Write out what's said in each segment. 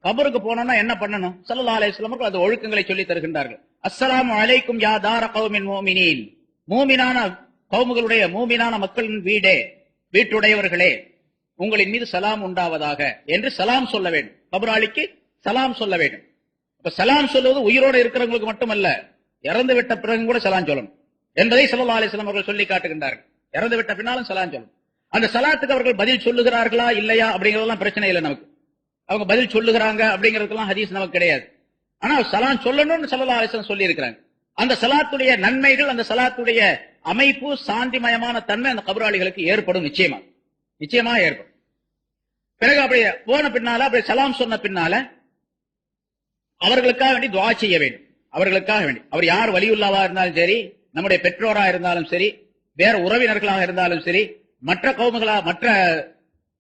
கபருக்கு போனோம்னா என்ன பண்ணணும்? ஸல்லல்லாஹு அலைஹி வஸல்லம் அந்த ஒழுக்கங்களை சொல்லி தருகின்றார்கள். அஸ்ஸலாமு அலைக்கும் யா தார கௌமின் முஃமினீன், மூமினான கௌமுகளுடைய மூமினான மக்களின் வீடே, வீட்டுடையவர்களே, உங்களின் மீது சலாம் உண்டாவதாக என்று சலாம் சொல்ல வேண்டும். கபராளிக்கு சலாம் சொல்ல வேண்டும். இப்ப சலாம் சொல்வது உயிரோடு இருக்கிறவங்களுக்கு மட்டுமல்ல, இறந்து விட்ட பிறகு கூட சலாம் சொல்லணும் என்பதை ஸல்லல்லாஹு அலைஹி வஸல்லம் அவர்கள் சொல்லி காட்டுகின்றார்கள். இறந்து விட்ட பின்னாலும் சலாம் சொல்லணும். அந்த சலாத்துக்கு அவர்கள் பதில் சொல்லுகிறார்களா இல்லையா அப்படிங்கறதெல்லாம் பிரச்சனை இல்லை நமக்கு. அவங்க பதில் சொல்லுகிறாங்க அப்படிங்கறதுக்கெல்லாம் ஹதீஸ் நமக்கு கிடையாது. ஆனா சலாம் சொல்லணும்னு ஸல்லல்லாஹு அலைஹி வஸல்லம் சொல்லி இருக்கிறாங்க. அந்த சலாத்துடைய நன்மைகள், அந்த சலாத்துடைய அமைப்பு, சாந்திமயமான தன்மை அந்த கபராளிகளுக்கு ஏற்படும். நிச்சயமா ஏற்படும். பிறகு அப்படியே போன பின்னால, அப்படியே சலாம் சொன்ன பின்னால அவர்களுக்காக வேண்டி துஆ செய்ய வேண்டும். அவர்களுக்காக வேண்டி, அவர் யார் வலியுல்லாவா இருந்தாலும் சரி, நம்முடைய பெற்றோரா இருந்தாலும் சரி, வேற உறவினர்களாக இருந்தாலும் சரி, மற்ற கௌமுகளா, மற்ற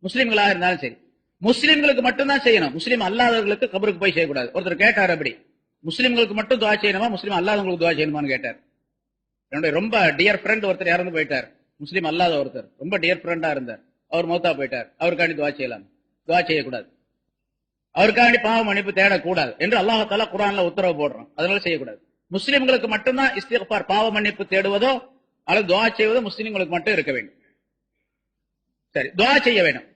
முஸ்லிம்களாக இருந்தாலும் சரி, முஸ்லிம்களுக்கு மட்டும்தான் செய்யணும். முஸ்லிம் அல்லாதவர்களுக்கு கபருக்கு போய் செய்யக்கூடாது. ஒருத்தர் கேட்டார், அப்படி முஸ்லிம்களுக்கு மட்டும் துஆ செய்யணுமா, முஸ்லிம் அல்லாதவங்களுக்கு துஆ செய்யணுமான்னு கேட்டார். என்னுடைய ரொம்ப டியர் ஃப்ரெண்ட் ஒருத்தர் இறந்து போயிட்டார். முஸ்லிம் அல்லாத ஒருத்தர், ரொம்ப டியர் ஃப்ரெண்டா இருந்தார். அவர் மௌத்தா போயிட்டார். அவருக்காண்டி துஆ செய்யலாம்? துஆ செய்யக்கூடாது. அவருக்காண்டி பாவ மன்னிப்பு தேடக்கூடாது என்று அல்லாஹ் தஆலா குர்ஆன்ல உத்தரவு போடுறான். அதனால செய்யக்கூடாது. முஸ்லிம்களுக்கு மட்டும்தான் இஸ்திக்பார், பாவ மன்னிப்பு தேடுவதோ அல்லது துஆ செய்வதோ முஸ்லிம்களுக்கு மட்டும் இருக்க வேண்டும். சரி, துஆ செய்ய வேண்டும்.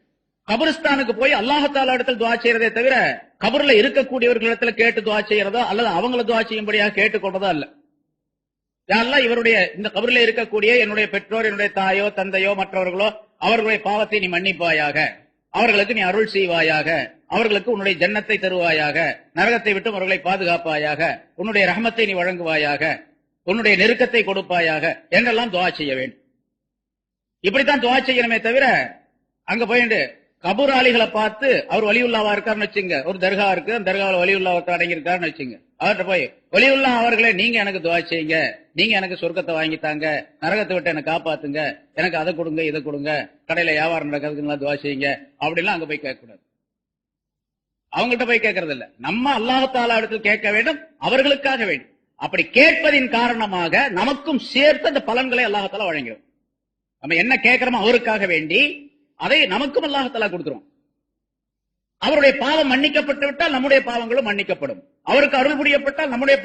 கபரிஸ்தானுக்கு போய் அல்லாஹ் தஆலா இடத்தில் துஆ செய்யறதே தவிர கபர்ல இருக்கக்கூடியவர்களிடத்துல கேட்டு துஆ செய்யறதோ அல்லது அவங்கள துஆ செய்யும்படியாக கேட்டுக்கொண்டதோ அல்ல. யா அல்லாஹ், இவருடைய இந்த கபரில் இருக்கக்கூடிய என்னுடைய பெற்றோர், என்னுடைய தாயோ தந்தையோ மற்றவர்களோ, அவர்களுடைய பாவத்தை நீ மன்னிப்பாயாக, அவர்களுக்கு நீ அருள் செய்வாயாக, அவர்களுக்கு உன்னுடைய ஜன்னத்தை தருவாயாக, நரகத்தை விட்டு அவர்களை பாதுகாப்பாயாக, உன்னுடைய ரஹமத்தை நீ வழங்குவாயாக, உன்னுடைய நெருக்கத்தை கொடுப்பாயாக என்றெல்லாம் துஆ செய்ய வேண்டும். இப்படித்தான் துஆ செய்யணுமே தவிர அங்க போயிட்டு கபூராளிகளை பார்த்து, அவர் வலியுல்லாவா இருக்காருன்னு வச்சுங்க, ஒரு தர்கா இருக்கு, அந்த தர்காவில் வலியுல்லா ஒருத்தர் அடங்கி இருக்காருன்னு வச்சுங்க, அவர்கிட்ட போய் வலியுல்லா அவர்களே நீங்க எனக்கு துஆ செய்யுங்க, நீங்க எனக்கு சொர்க்கத்தை வாங்கித்தாங்க, நரகத்தை விட்டு எனக்கு காப்பாத்துங்க, எனக்கு அதை கொடுங்க இதை கொடுங்க, கடையில வியாபாரம் நடக்கிறதுக்கு துஆ செய்யுங்க அப்படிலாம் அங்க போய் கேட்கக்கூடாது. அவங்கள்ட்ட போய் கேட்கறது இல்ல, நம்ம அல்லாஹ் தஆலா இடத்தில் கேட்க வேண்டும், அவர்களுக்காக வேண்டும். அப்படி கேட்பதின் காரணமாக நமக்கும் சேர்த்து அந்த பலன்களை அல்லாஹ் தஆலா வழங்கிறோம். நம்ம என்ன கேட்கிறோமோ அவருக்காக வேண்டி அதை நமக்கும் அல்லாஹ் தஆலா கொடுத்துரும். அவருடைய பாவம் மன்னிக்கப்பட்டு விட்டால் நம்முடைய பாவங்களும் மன்னிக்கப்படும். அவருக்கு அருள் புரியப்பட்டால் நம்முடைய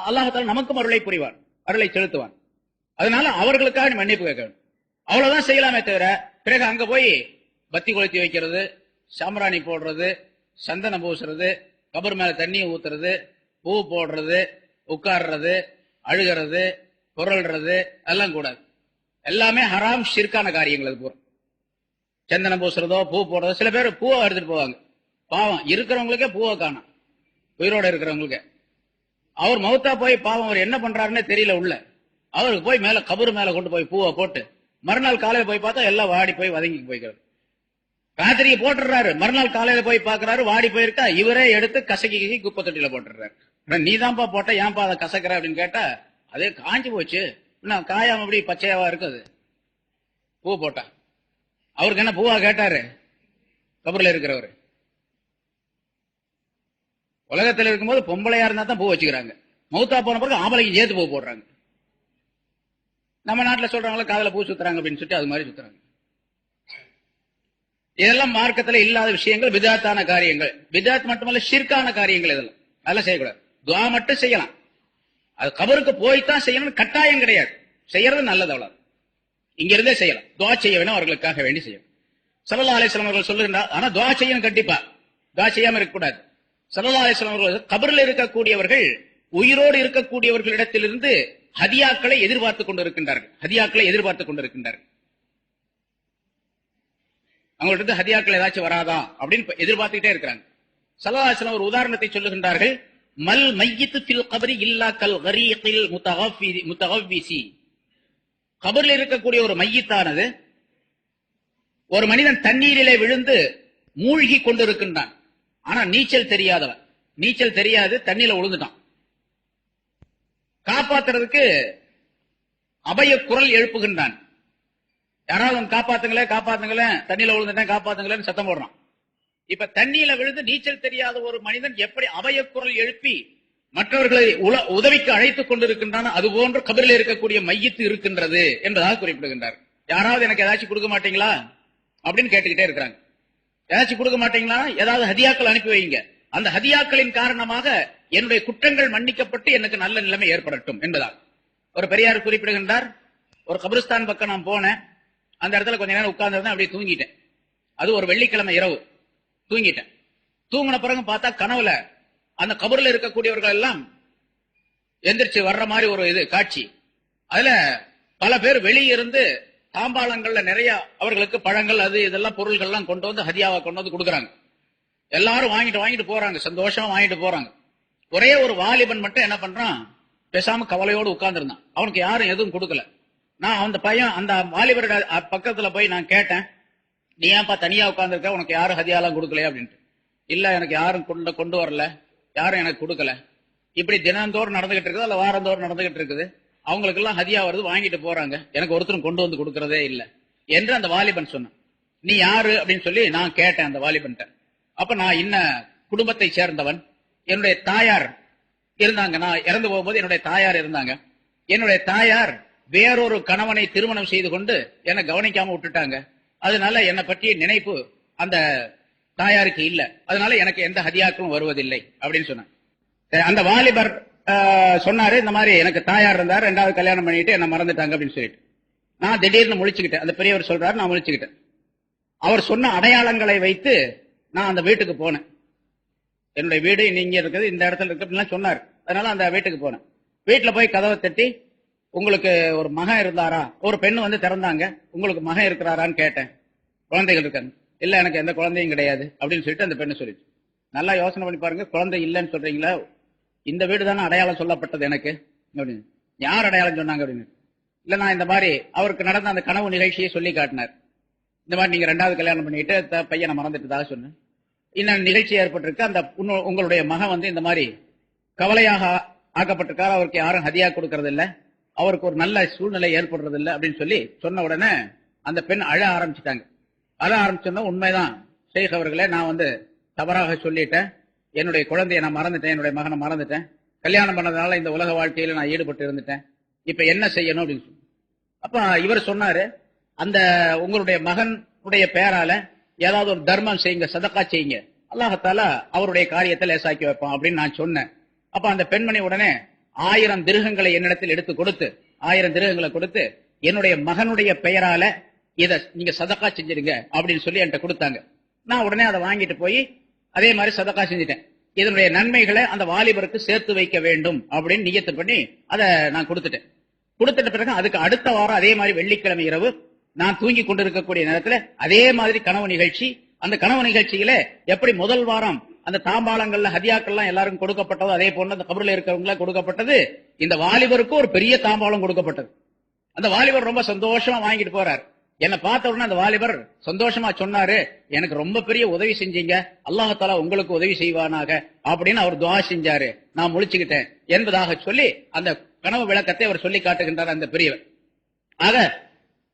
அல்லாஹ் தஆலா நமக்கும் அருளை புரிவான், அருளை செலுத்துவான். அதனால அவர்களுக்காக மன்னிப்பு கேட்க வேண்டும். அவ்வளவுதான் செய்யலாமே தவிர பிறகு அங்க போய் பத்தி கொளுத்தி வைக்கிறது, சாம்பிராணி போடுறது, சந்தனம் பூசுறது, கபர் மேல தண்ணி ஊத்துறது, பூ போடுறது, உட்கார்றது, அழுகிறது, புரள்றது எல்லாம் கூடாது. எல்லாமே ஹராம், ஷிர்கான காரியங்கள். அது பூரா சந்தனம் பூசுறதோ பூ போடுறதோ. சில பேர் பூவை எடுத்துட்டு போவாங்க, பாவம் இருக்கிறவங்களுக்கே பூவை காணும், உயிரோட இருக்கிறவங்களுக்கு. அவர் மௌத்தா போய் பாவம் அவர் என்ன பண்றாருன்னே தெரியல உள்ள. அவருக்கு போய் மேல கபரு மேல கொண்டு போய் பூவை போட்டு மறுநாள் காலையில போய் பார்த்தா எல்லாம் வாடி போய் வதங்கி போய்க்கிறது. ராத்திரிக்கு போட்டுறாரு, மறுநாள் காலையில போய் பாக்குறாரு வாடி போயிருக்கா, இவரே எடுத்து கசக்கி குப்பை தொட்டியில போட்டுறாரு. நீதான்ப்பா போட்ட, ஏன்பா அதை கசக்கிற அப்படின்னு கேட்டா, அதே காஞ்சி போச்சு, இன்னும் காயாம அப்படி பச்சையாவா இருக்குது பூ போட்டா. அவருக்கு என்ன பூவா கேட்டாரு? கபர்ல இருக்கிறவரு. உலகத்தில் இருக்கும்போது பொம்பளையா இருந்தா தான் பூ வச்சுக்கிறாங்க, மௌத்தா போன பிறகு ஆம்பளைக்கு ஏத்து பூ போடுறாங்க. நம்ம நாட்டுல சொல்றாங்களா காதல பூ சுத்துறாங்க அப்படின்னு சொல்லிட்டு அது மாதிரி சுத்துறாங்க. இதெல்லாம் மார்க்கத்துல இல்லாத விஷயங்கள், பிதாத்தான காரியங்கள். பிதாத் மட்டுமல்ல, ஷிர்கான காரியங்கள். இதெல்லாம் அதெல்லாம் செய்யக்கூடாது. துஆ மட்டும் செய்யலாம், அது கபருக்கு போய்தான் செய்யணும், கட்டாயம் கிடையாது. செய்யறது நல்லது, அவ்வளவு. இங்க இருந்தே செய்யலாம். துஆ செய்ய வேணும், அவர்களுக்காக வேண்டி செய்யணும். ஸல்லல்லாஹு அலைஹி வஸல்லம் அவர்கள் சொல்லுகிறார், ஆனா துஆ செய்யணும் கண்டிப்பா, துஆ செய்யாம இருக்கக்கூடாது. ஸல்லல்லாஹு அலைஹி வஸல்லம் அவர்கள் கபரில் இருக்கக்கூடியவர்கள் உயிரோடு இருக்கக்கூடியவர்களிடத்திலிருந்து ஹதியாக்களை எதிர்பார்த்துக் கொண்டிருக்கின்றார்கள். ஹதியாக்களை எதிர்பார்த்துக் கொண்டிருக்கின்றார்கள். அவங்கள்ட்ட ஹதியாக்கள் ஏதாச்சும் வராதா அப்படின்னு எதிர்பார்த்துக்கிட்டே இருக்கிறாங்க. ஸல்லல்லாஹு அலைஹி வஸல்லம் ஒரு உதாரணத்தை சொல்லுகின்றார்கள். மல் மையித்து ஃபில் கபரி இல்லா கல் கரீகில் முத்தகவ்விசி. கபரில் இருக்கக்கூடிய ஒரு மையத்தானது, ஒரு மனிதன் தண்ணீரிலே விழுந்து மூழ்கி கொண்டிருக்கின்றான். ஆனா நீச்சல் தெரியாதவன், நீச்சல் தெரியாது, தண்ணீர்ல விழுந்துட்டான். காப்பாத்துறதுக்கு அபய குரல் எழுப்புகின்றான். யாராவது காப்பாத்துங்களே காப்பாத்துங்களே, தண்ணியில விழுந்துட்டேன் காப்பாத்துங்களேன்னு சத்தம் போடுறான். இப்ப தண்ணியில விழுந்து நீச்சல் தெரியாத ஒரு மனிதன் எப்படி அபய குரல் எழுப்பி மற்றவர்களை உதவிக்கு அழைத்துக் கொண்டிருக்கின்றான், அதுபோன்று கபரில் இருக்கக்கூடிய மையத்து இருக்கின்றது என்பதாக குறிப்பிடுகின்றார். யாராவது எனக்கு ஏதாச்சும் கொடுக்க மாட்டீங்களா அப்படின்னு கேட்டுக்கிட்டே இருக்கிறாங்க. ஏதாச்சும் கொடுக்க மாட்டீங்களா, ஏதாவது ஹதியாக்கள் அனுப்பி வைங்க. அந்த ஹதியாக்களின் காரணமாக என்னுடைய குற்றங்கள் மன்னிக்கப்பட்டு எனக்கு நல்ல நிலைமை ஏற்படட்டும் என்பதால். ஒரு பெரியார் குறிப்பிடுகின்றார், ஒரு கபிரிஸ்தான் பக்கம் நான் போனேன், அந்த இடத்துல கொஞ்ச நேரம் உட்கார்ந்து அப்படியே தூங்கிட்டேன். அது ஒரு வெள்ளிக்கிழமை இரவு தூங்கிட்டேன். தூங்கின பிறகு பார்த்தா கனவுல அந்த கபர்ல இருக்கக்கூடியவர்கள் எல்லாம் எந்திரிச்சு வர்ற மாதிரி ஒரு இது காட்சி. அதுல பல பேர் வெளியிருந்து தாம்பாளங்கள்ல நிறைய அவர்களுக்கு பழங்கள் அது இதெல்லாம் பொருள்கள்லாம் கொண்டு வந்து ஹதியாவை கொண்டு வந்து கொடுக்குறாங்க. எல்லாரும் வாங்கிட்டு போறாங்க, சந்தோஷமா வாங்கிட்டு போறாங்க. ஒரே ஒரு வாலிபன் மட்டும் என்ன பண்றான், பேசாம கவலையோடு உட்கார்ந்து இருந்தான். அவனுக்கு யாரும் எதுவும் கொடுக்கல. நான் அந்த பையன் அந்த வாலிபரோட பக்கத்துல போய் நான் கேட்டேன், நீ ஏன்பா தனியா உட்கார்ந்துருக்க, உனக்கு யாரும் ஹதியாலாம் கொடுக்கலையா அப்படின்ட்டு. இல்ல எனக்கு யாரும் கொண்டு வரல, யாரும் எனக்கு கொடுக்கல. இப்படி தினந்தோறும் நடந்துகிட்டு இருக்குது, அல்ல வாரந்தோறும் நடந்துகிட்டு இருக்குது. அவங்களுக்கு எல்லாம் ஹதியா வருது, வாங்கிட்டு போறாங்க, எனக்கு ஒருத்தரும் கொண்டு வந்து கொடுக்கறதே இல்ல என்று அந்த வாலிபன் சொன்னான். நீ யாரு அப்படின்னு சொல்லி நான் கேட்டேன் அந்த வாலிபன்ட்ட. அப்ப நான் இன்ன குடும்பத்தை சேர்ந்தவன், என்னுடைய தாயார் இருந்தாங்க, நான் இறந்து போகும்போது என்னுடைய தாயார் இருந்தாங்க. என்னுடைய தாயார் வேறொரு கணவனை திருமணம் செய்து கொண்டு என்னை கவனிக்காம விட்டுட்டாங்க. அதனால என்னை பற்றிய நினைப்பு அந்த தாயாருக்கு இல்ல, அதனால எனக்கு எந்த ஹதியாக்களும் வருவதில்லை அப்படின்னு சொன்னாங்க. அந்த வாலிபர் சொன்னாரு, இந்த மாதிரி எனக்கு தாயார் இருந்தார், 2வது கல்யாணம் பண்ணிட்டு என்ன மறந்துட்டாங்க அப்படின்னு சொல்லிட்டு. நான் திடீர்னு முழிச்சுக்கிட்டேன். அந்த பெரியவர் சொல்றாரு, நான் முழிச்சுக்கிட்டேன். அவர் சொன்ன அடையாளங்களை வைத்து நான் அந்த வீட்டுக்கு போனேன். என்னுடைய வீடு இங்க இருக்குது, இந்த இடத்துல இருக்கு அப்படின்லாம் சொன்னார். அதனால அந்த வீட்டுக்கு போனேன். வீட்டுல போய் கதவை தட்டி, உங்களுக்கு ஒரு மகன் இருந்தாரா, ஒரு பெண்ணு வந்து திறந்தாங்க, உங்களுக்கு மகன் இருக்கிறாரான்னு கேட்டேன். குழந்தைகள் இருக்காங்க. இல்ல எனக்கு எந்த குழந்தையும் கிடையாது அப்படின்னு சொல்லிட்டு அந்த பெண்ணு சொல்லிச்சு. நல்லா யோசனை பண்ணி பாருங்க, குழந்தை இல்லைன்னு சொல்றீங்களா, இந்த வீடு தானே அடையாளம் சொல்லப்பட்டது எனக்கு அப்படின்னு. யார் அடையாளம் சொன்னாங்க அப்படின்னு. இல்ல நான் இந்த மாதிரி அவருக்கு நடந்த அந்த கனவு நிகழ்ச்சியை சொல்லி காட்டினார். இந்த மாதிரி நீங்க 2வது கல்யாணம் பண்ணிட்டு பையனை மறந்துட்டதாக சொன்னேன், இன்னும் நிகழ்ச்சி ஏற்பட்டிருக்கு, அந்த உங்களுடைய மகன் வந்து இந்த மாதிரி கவலையாக ஆக்கப்பட்டிருக்காரு, அவருக்கு யாரும் ஹதியா கொடுக்கறது இல்ல, அவருக்கு ஒரு நல்ல சூழ்நிலை ஏற்படுறது இல்லை அப்படின்னு சொல்லி சொன்ன உடனே அந்த பெண் அழ ஆரம்பிச்சுட்டாங்க. அழ ஆரம்பிச்சோன்னா, உண்மைதான் ஷேக் அவர்களே, நான் வந்து தவறாக சொல்லிட்டேன், என்னுடைய குழந்தையை நான் மறந்துட்டேன், என்னுடைய மகனை மறந்துட்டேன், கல்யாணம் பண்ணதுனால இந்த உலக வாழ்க்கையில நான் ஈடுபட்டு இருந்துட்டேன், இப்ப என்ன செய்யணும் அப்படின்னு சொல்லி. அப்ப இவர் சொன்னாரு, அந்த உங்களுடைய மகனுடைய பெயரால ஏதாவது ஒரு தர்மம் செய்யுங்க, சதக்கா செய்யுங்க, அல்லாஹத்தால அவருடைய காரியத்தை லேசாக்கி வைப்பான் அப்படின்னு நான் சொன்னேன். அப்ப அந்த பெண்மணி உடனே 1000 திருகங்களை என்னிடத்தில் எடுத்து கொடுத்து, 1000 திருகங்களை கொடுத்து, என்னுடைய மகனுடைய பெயரால இதை நீங்க சதக்கா செஞ்சிருங்க அப்படின்னு சொல்லி என்கிட்ட கொடுத்தாங்க. நான் உடனே அதை வாங்கிட்டு போய் அதே மாதிரி சதக்கா செஞ்சுட்டேன். இதனுடைய நன்மைகளை அந்த வாலிபருக்கு சேர்த்து வைக்க வேண்டும் அப்படின்னு நியத்து பண்ணி அதை நான் கொடுத்துட்டேன். கொடுத்துட்ட பிறகு அதுக்கு அடுத்த வாரம் அதே மாதிரி வெள்ளிக்கிழமை இரவு நான் தூங்கி கொண்டிருக்கக்கூடிய நேரத்தில் அதே மாதிரி கனவு நிகழ்ச்சி. அந்த கனவு நிகழ்ச்சியில எப்படி முதல் வாரம் அந்த தாம்பாளங்கள்ல ஹதியாக்கள்லாம் எல்லாருக்கும் கொடுக்கப்பட்டது, அதே போல அந்த கபரில் இருக்கிறவங்கள கொடுக்கப்பட்டது, இந்த வாலிபருக்கு ஒரு பெரிய தாம்பாளம் கொடுக்கப்பட்டது. அந்த வாலிபர் ரொம்ப சந்தோஷமா வாங்கிட்டு போறார். என்னை பார்த்த உடனே அந்த வாலிபர் சந்தோஷமா சொன்னாரு, எனக்கு ரொம்ப பெரிய உதவி செஞ்சீங்க, அல்லாஹாலா உங்களுக்கு உதவி செய்வானாக அப்படின்னு அவர் துஆ செஞ்சாரு, நான் முழிச்சுக்கிட்டேன் என்பதாக சொல்லி அந்த கனவு விளக்கத்தை அவர் சொல்லி காட்டுகின்றார் அந்த பெரியவர். ஆக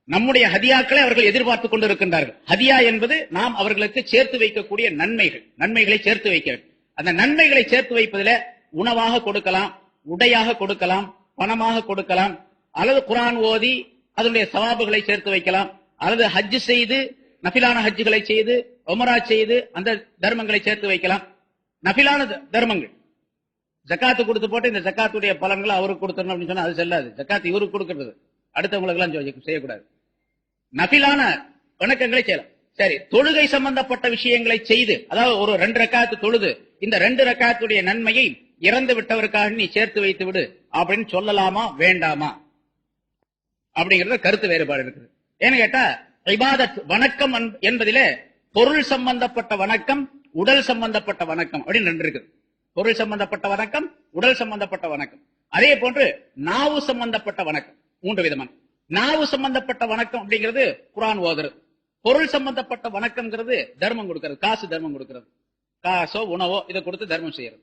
நம்முடைய ஹதியாக்களை அவர்கள் எதிர்பார்த்துக் கொண்டிருக்கின்றார்கள். ஹதியா என்பது நாம் அவர்களுக்கு சேர்த்து வைக்கக்கூடிய நன்மைகளை சேர்த்து வைக்க வேண்டும். அந்த நன்மைகளை சேர்த்து வைப்பதில் உணவாக கொடுக்கலாம், உடையாக கொடுக்கலாம், பணமாக கொடுக்கலாம், அல்லது குர்ஆன் ஓதி அதனுடைய சவாபுகளை சேர்த்து வைக்கலாம், அல்லது ஹஜ் செய்து நஃபிலான ஹஜ்ஜுகளை செய்து உம்ரா செய்து அந்த தர்மங்களை சேர்த்து வைக்கலாம். நஃபிலான தர்மங்கள் ஜக்காத்து கொடுத்து போட்டு இந்த ஜக்காத்துடைய பலன்களை அவருக்கு கொடுத்துடணும் அப்படின்னு சொன்னா அது செல்லாது. ஜக்காத்து இவருக்கு கொடுக்கிறது, அடுத்தவங்களுக்கு எல்லாம் செய்யக்கூடாது. நஃபிலான வணக்கங்களை செய்யலாம். சரி, தொழுகை சம்பந்தப்பட்ட விஷயங்களை செய்து, அதாவது ஒரு 2 ரக்காத்து தொழுது இந்த 2 ரக்காத்துடைய நன்மையை இறந்து விட்டவருக்காக நீ சேர்த்து வைத்து விடு அப்படின்னு சொல்லலாமா வேண்டாமா அப்படிங்கறத கருத்து வேறுபாடு இருக்குது. ஏன்னு கேட்டா, இபாதத் வணக்கம் என்பதிலே பொருள் சம்பந்தப்பட்ட வணக்கம், உடல் சம்பந்தப்பட்ட வணக்கம் அப்படின்னு 2 இருக்குது. பொருள் சம்பந்தப்பட்ட வணக்கம், உடல் சம்பந்தப்பட்ட வணக்கம். அதே போன்று நாவு சம்பந்தப்பட்ட வணக்கம் 3 விதமான. நாவு சம்பந்தப்பட்ட வணக்கம் அப்படிங்கிறது குர்ஆன் ஓதுறது. பொருள் சம்பந்தப்பட்ட வணக்கம்ங்கிறது தர்மம் கொடுக்கிறது, காசு தர்மம் கொடுக்கிறது, காசோ உணவோ இதை கொடுத்து தர்மம் செய்யறது.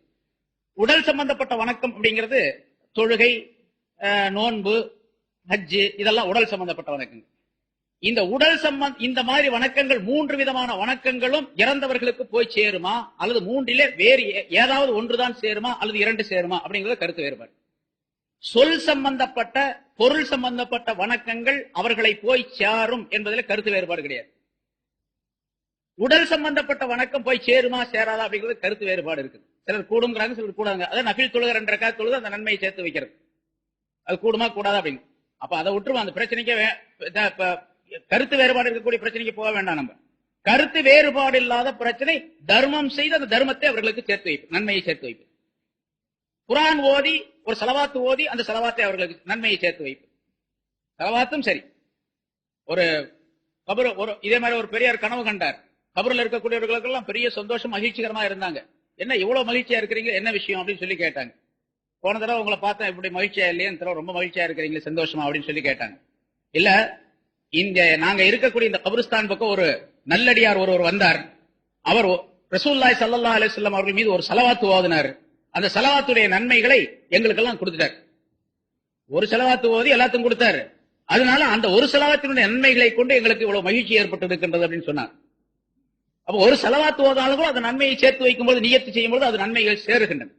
உடல் சம்பந்தப்பட்ட வணக்கம் அப்படிங்கிறது தொழுகை, நோன்பு, ஹஜ்ஜு, இதெல்லாம் உடல் சம்பந்தப்பட்ட வணக்கங்கள். இந்த இந்த மாதிரி வணக்கங்கள் 3 விதமான வணக்கங்களும் இறந்தவர்களுக்கு போய் சேருமா, அல்லது 3லே வேறு ஏதாவது ஒன்றுதான் சேருமா, அல்லது 2 சேருமா அப்படிங்கறது கருத்து வேறுபாடு. சொல் சம்பந்தப்பட்ட பொருள் சம்பந்தப்பட்ட வணக்கங்கள் அவர்களை போய் சேரும் என்பதில் கருத்து வேறுபாடு கிடையாது. உடல் சம்பந்தப்பட்ட வணக்கம் போய் சேருமா சேராதா அப்படிங்கிறது கருத்து வேறுபாடு இருக்கு. சிலர் கூடுங்கிறாங்க, சிலர் கூடாங்க. அதான் நஃபில் தொழுகை 2 ரக்காத் தொழுது அந்த நன்மையை சேர்த்து வைக்கிறது. அது கூடுமா கூடாதா அப்படின்னு. அப்ப அதை விட்டுருவோம். அந்த பிரச்சனைக்கு கருத்து வேறுபாடு இருக்கக்கூடிய பிரச்சனைக்கு போக வேண்டாம். நம்ம கருத்து வேறுபாடு இல்லாத பிரச்சனை தர்மம் செய்து அந்த தர்மத்தை அவர்களுக்கு சேர்த்து வைப்பு, நன்மையை சேர்த்து வைப்பு. குர்ஆன் ஓதி ஒரு ஸலவாத்து ஓதி அந்த ஸலவாத்தை அவர்களுக்கு நன்மையை சேர்த்து வைப்பு. ஸலவாத்தும் சரி. ஒரு கபர் இதே மாதிரி ஒரு பெரியார் கனவு கண்டார். கபரில் இருக்கக்கூடியவர்களுக்கு எல்லாம் பெரிய சந்தோஷம், மகிழ்ச்சிகரமா இருந்தாங்க. என்ன இவ்வளவு மகிழ்ச்சியா இருக்கிறீங்க, என்ன விஷயம் அப்படின்னு சொல்லி கேட்டாங்க. போன தடவை உங்களை பார்த்தா இப்படி மகிழ்ச்சியா இல்லையே, இந்த தடவை ரொம்ப மகிழ்ச்சியா இருக்கிறீங்களே, சந்தோஷமா அப்படின்னு சொல்லி கேட்டாங்க. இல்ல, இங்க நாங்க இருக்கக்கூடிய இந்த கபிரிஸ்தான் பக்கம் ஒரு நல்லடியார் ஒருவர் வந்தார். அவர் ரசூலுல்லாஹி ஸல்லல்லாஹு அலைஹி வஸல்லம் அவர்கள் மீது ஒரு ஸலவாத்து ஓதினார். அந்த ஸலவாத்துடைய நன்மைகளை எங்களுக்கு எல்லாம் கொடுத்துட்டார். ஒரு ஸலவாத்து ஓதி எல்லாத்துக்கும் கொடுத்தாரு. அதனால அந்த ஒரு ஸலவாத்தினுடைய நன்மைகளை கொண்டு எங்களுக்கு இவ்வளவு மகிழ்ச்சி ஏற்பட்டு இருக்கின்றது அப்படின்னு சொன்னார். அப்ப ஒரு ஸலவாத்து ஓதாலும் கூட அந்த நன்மையை சேர்த்து வைக்கும் போது, நியத்து செய்யும் போது அது நன்மைகள் சேருகின்றன.